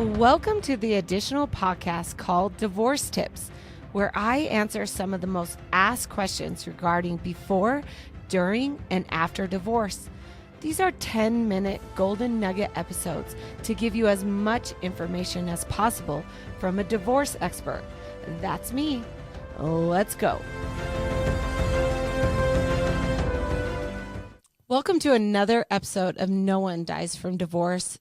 Welcome to the additional podcast called Divorce Tips, where I answer some of the most asked questions regarding before, during, and after divorce. These are 10-minute golden nugget episodes to give you as much information as possible from a divorce expert. That's me. Let's go. Welcome to another episode of No One Dies from Divorce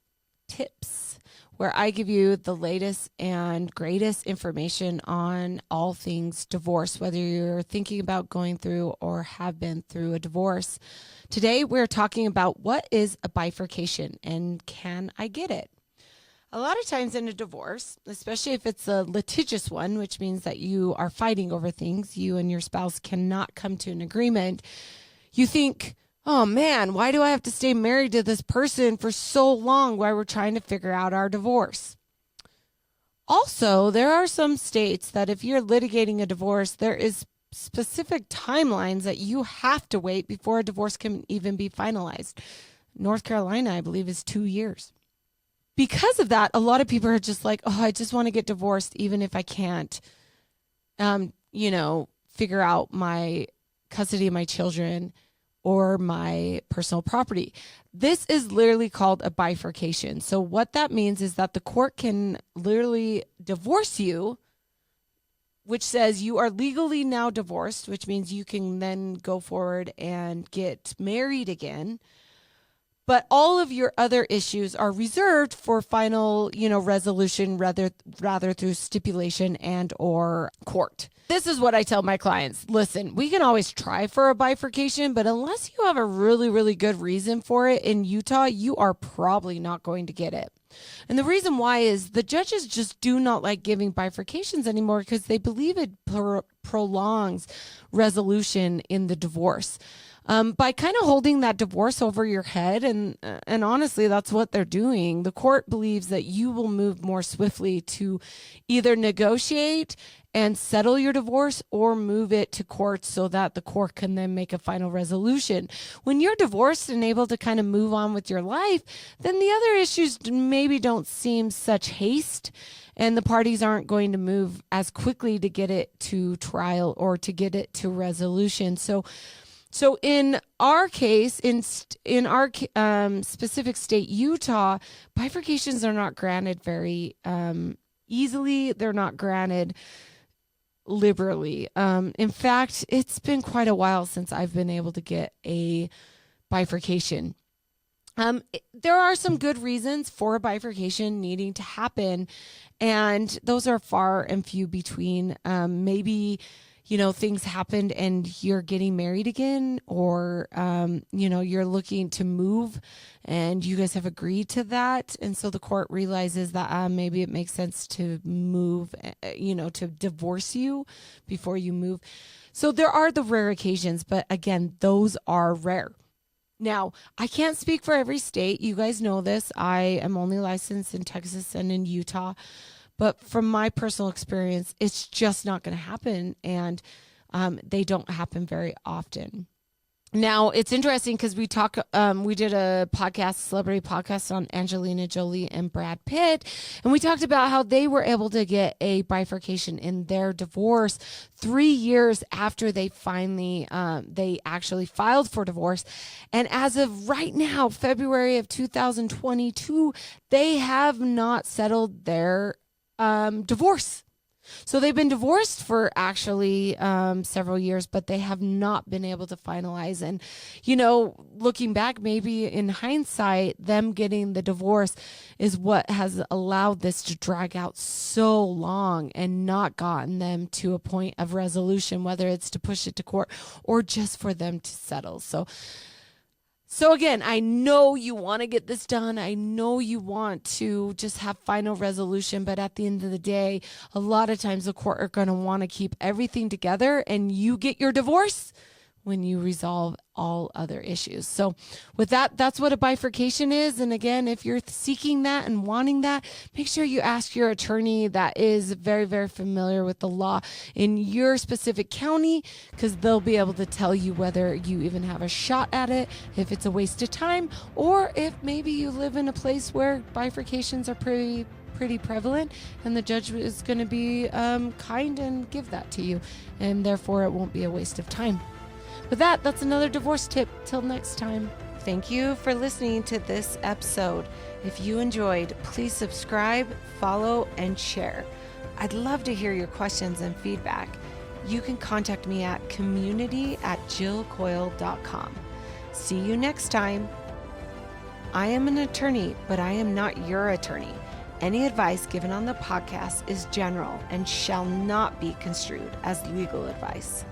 Tips, where I give you the latest and greatest information on all things divorce, whether you're thinking about going through or have been through a divorce. Today, we're talking about what is a bifurcation and can I get it? A lot of times in a divorce, especially if it's a litigious one, which means that you are fighting over things, you and your spouse cannot come to an agreement, you think, oh man, why do I have to stay married to this person for so long while we're trying to figure out our divorce? Also, there are some states that if you're litigating a divorce, there is specific timelines that you have to wait before a divorce can even be finalized. North Carolina, I believe, is 2 years. Because of that, a lot of people are just like, oh, I just want to get divorced even if I can't, figure out my custody of my children or my personal property. This is literally called a bifurcation. So what that means is that the court can literally divorce you, which says you are legally now divorced, which means you can then go forward and get married again. But all of your other issues are reserved for final, resolution rather through stipulation and or court. This is what I tell my clients. Listen, we can always try for a bifurcation, but unless you have a really, really good reason for it in Utah, you are probably not going to get it. And the reason why is the judges just do not like giving bifurcations anymore because they believe it prolongs resolution in the divorce. By kind of holding that divorce over your head, and honestly, that's what they're doing. The court believes that you will move more swiftly to either negotiate and settle your divorce or move it to court so that the court can then make a final resolution. When you're divorced and able to kind of move on with your life, then the other issues maybe don't seem such haste, and the parties aren't going to move as quickly to get it to trial or to get it to resolution. So in our case, in our specific state, Utah, bifurcations are not granted very easily. They're not granted liberally. In fact, it's been quite a while since I've been able to get a bifurcation. There are some good reasons for a bifurcation needing to happen, and those are far and few between. Maybe things happened and you're getting married again, or, you're looking to move and you guys have agreed to that. And so the court realizes that maybe it makes sense to move, to divorce you before you move. So there are the rare occasions, but again, those are rare. Now, I can't speak for every state. You guys know this. I am only licensed in Texas and in Utah. But from my personal experience, it's just not going to happen, and they don't happen very often. Now, it's interesting because we did a celebrity podcast on Angelina, Jolie, and Brad Pitt, and we talked about how they were able to get a bifurcation in their divorce 3 years after they finally, they actually filed for divorce. And as of right now, February of 2022, they have not settled their divorce. So they've been divorced for actually several years, but they have not been able to finalize. And, looking back, maybe in hindsight, them getting the divorce is what has allowed this to drag out so long and not gotten them to a point of resolution, whether it's to push it to court or just for them to settle. So again, I know you want to get this done. I know you want to just have final resolution, but at the end of the day, a lot of times the court are going to want to keep everything together, and you get your divorce when you resolve all other issues. So with that, that's what a bifurcation is. And again, if you're seeking that and wanting that, make sure you ask your attorney that is very, very familiar with the law in your specific county, because they'll be able to tell you whether you even have a shot at it, if it's a waste of time, or if maybe you live in a place where bifurcations are pretty pretty prevalent, and the judge is going to be kind and give that to you, and therefore it won't be a waste of time. With that, that's another divorce tip. Till next time. Thank you for listening to this episode. If you enjoyed, please subscribe, follow, and share. I'd love to hear your questions and feedback. You can contact me at community@jillcoyle.com. See you next time. I am an attorney, but I am not your attorney. Any advice given on the podcast is general and shall not be construed as legal advice.